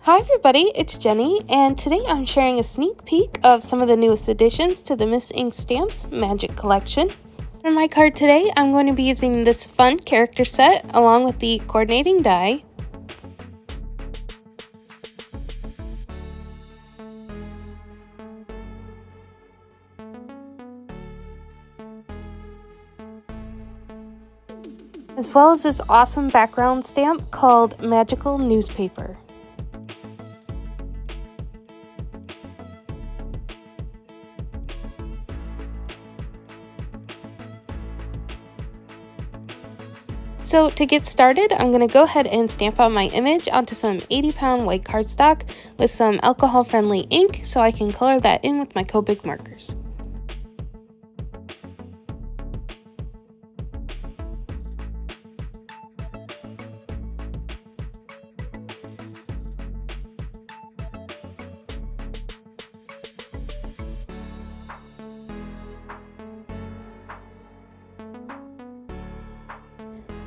Hi everybody, it's Jenny, and today I'm sharing a sneak peek of some of the newest additions to the Miss Ink Stamps Magic Collection. For my card today, I'm going to be using this fun character set along with the coordinating die. As well as this awesome background stamp called Magical Newspaper. So to get started, I'm going to go ahead and stamp out my image onto some 80-pound white cardstock with some alcohol-friendly ink so I can color that in with my Copic markers.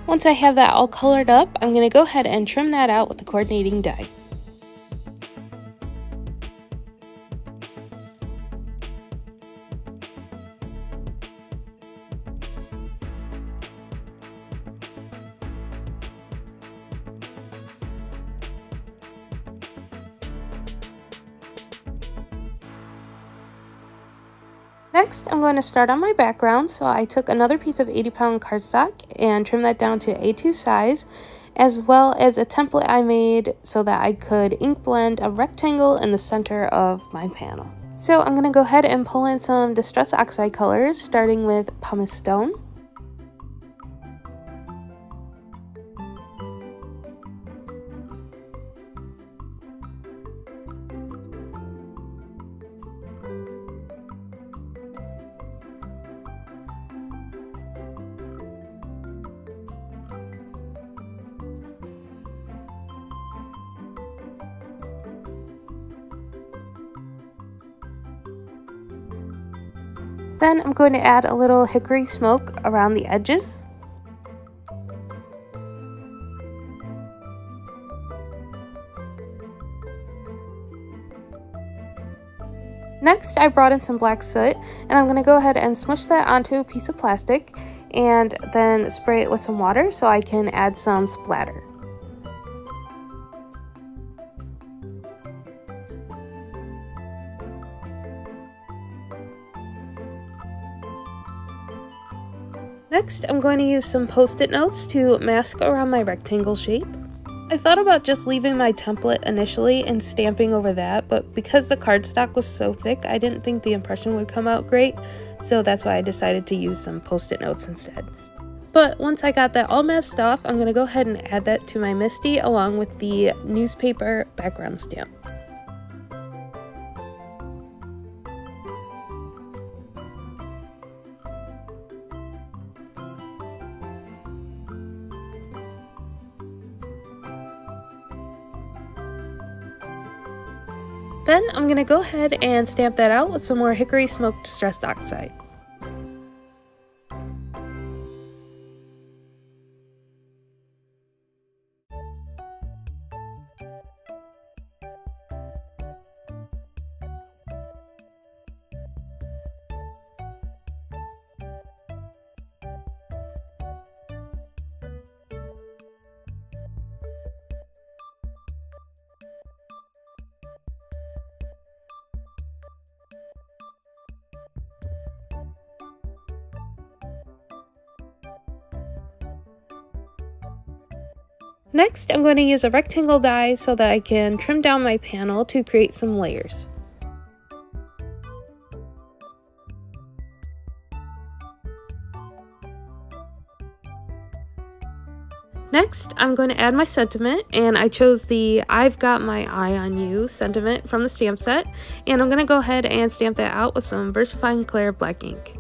Once I have that all colored up, I'm going to go ahead and trim that out with the coordinating die. Next, I'm going to start on my background, so I took another piece of 80-pound cardstock and trimmed that down to A2 size, as well as a template I made so that I could ink blend a rectangle in the center of my panel. So I'm going to go ahead and pull in some Distress Oxide colors, starting with Pumice Stone. Then I'm going to add a little hickory smoke around the edges. Next, I brought in some black soot, and I'm going to go ahead and smush that onto a piece of plastic and then spray it with some water so I can add some splatter. Next, I'm going to use some Post-it notes to mask around my rectangle shape. I thought about just leaving my template initially and stamping over that, but because the cardstock was so thick, I didn't think the impression would come out great, so that's why I decided to use some Post-it notes instead. But once I got that all masked off, I'm going to go ahead and add that to my MISTI along with the newspaper background stamp. Then I'm going to go ahead and stamp that out with some more Hickory Smoke Distress Oxide. Next, I'm going to use a rectangle die so that I can trim down my panel to create some layers. Next, I'm going to add my sentiment, and I chose the I've Got My Eye on You sentiment from the stamp set, and I'm going to go ahead and stamp that out with some VersaFine Clair black ink.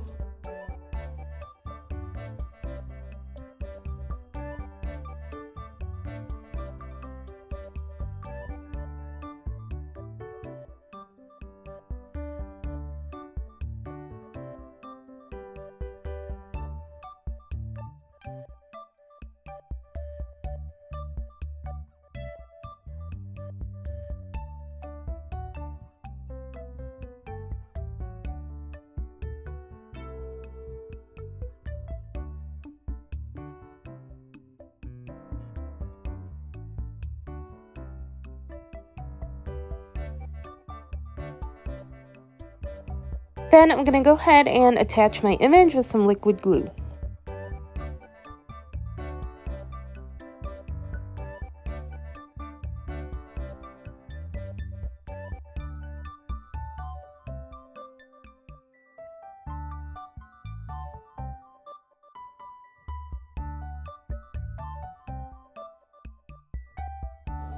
Then I'm going to go ahead and attach my image with some liquid glue.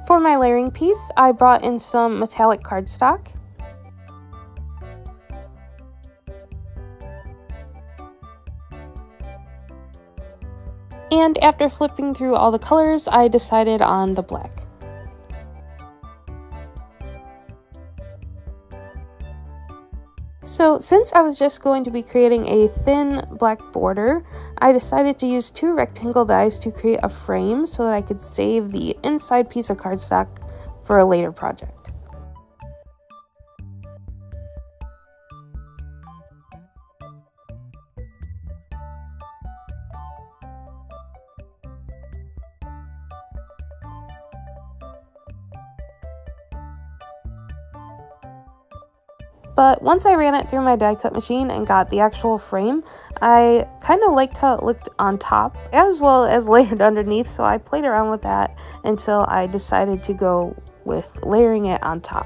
For my layering piece, I brought in some metallic cardstock. And after flipping through all the colors, I decided on the black. So since I was just going to be creating a thin black border, I decided to use 2 rectangle dies to create a frame so that I could save the inside piece of cardstock for a later project. But once I ran it through my die cut machine and got the actual frame, I kind of liked how it looked on top as well as layered underneath, so I played around with that until I decided to go with layering it on top.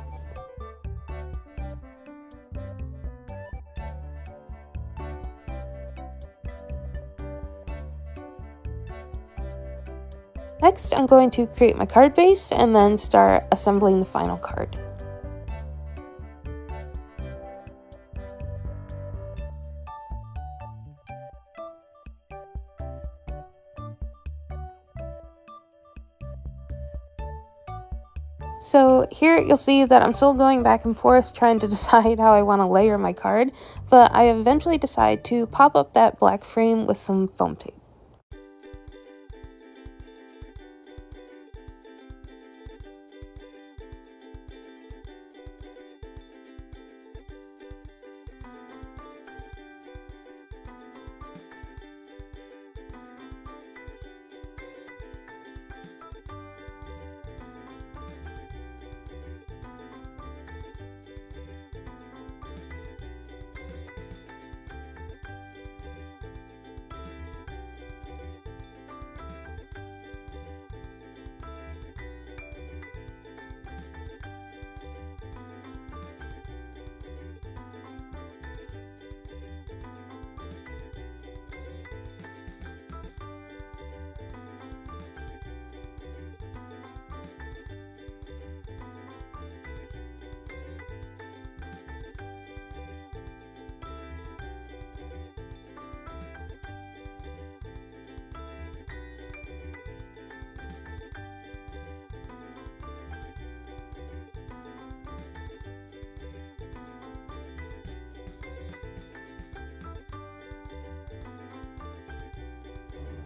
Next, I'm going to create my card base and then start assembling the final card. So here you'll see that I'm still going back and forth trying to decide how I want to layer my card, but I eventually decide to pop up that black frame with some foam tape.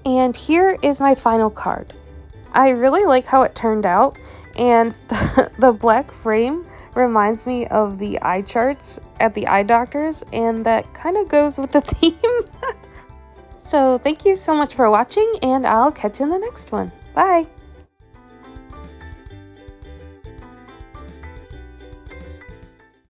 And here is my final card. I really like how it turned out, and the black frame reminds me of the eye charts at the eye doctors, and that kind of goes with the theme. So thank you so much for watching, and I'll catch you in the next one. Bye!